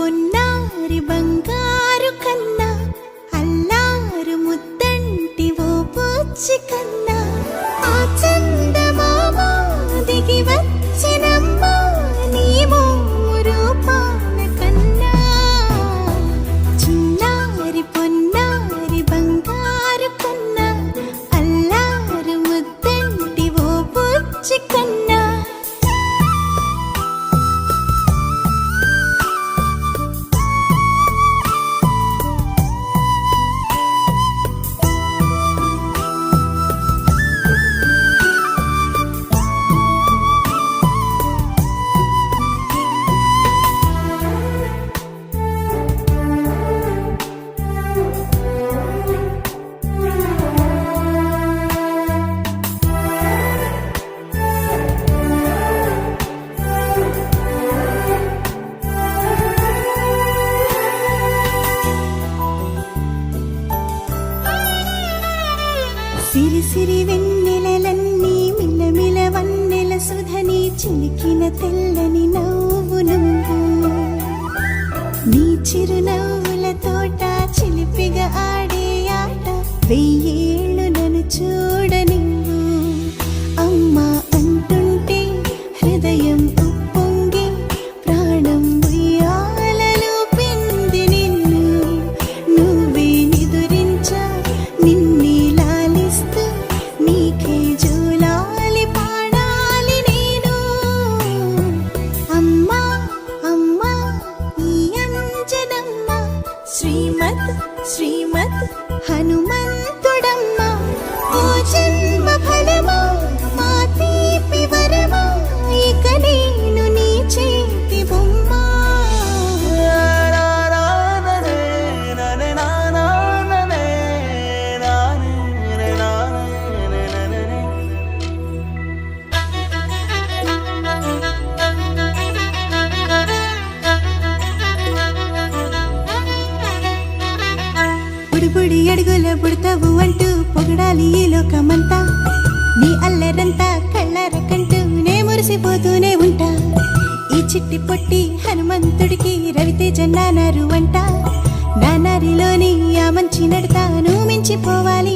పొన్నారి బంగారు కన్నా అల్లారు ముద్దంటి ఓ పూచి కన్నా ఆ చందమామ దిగి వచ్చినమ్మా నీ రూపాన కన్నా చిన్నారి పొన్నారి బంగారు కన్నా అల్లారు ముద్దంటి ఓ పూచి కన్నా సిరి సిరి వెన్నెలలన్నీ మిలమిల వన్నెల సుధని చిలికిన తెల్లని నవ్వు నువ్వు నీ చిరునవ్వుల తోట చిలిపిగా ఆడే ఆట వెయ్యేళ్ళు నన్ను చూడ నువ్వు అమ్మా అంటుంటే హృదయం ఉప్పొంగి ప్రాణం ఉయ్యాలలో పిండి నిన్ను నువ్వే నిదురించా నిన్నే నీకే జూలాలి పాడాలి నేను అమ్మా అమ్మా ఈ అంజనమ్మ శ్రీమద్ శ్రీమద్ హనుమంతుడమ్మ ఓ జన్మ ఫలమా మా తీపి వరమా ఇక నేను నీ చేతి బొమ్మ బుడిబుడి అడుగుల బుడతావు అంటూ పొగడాలి ఈ లోకమంతా నీ అల్లరంతా కళ్ళరకంటూ నే మురిసిపోతూనే ఉంటా ఈ చిట్టి పొట్టి హనుమంతుడికి రవితేజ నానారు అంట నానారిలోని ఆ మంచి నడతా నువ్వు మించిపోవాలి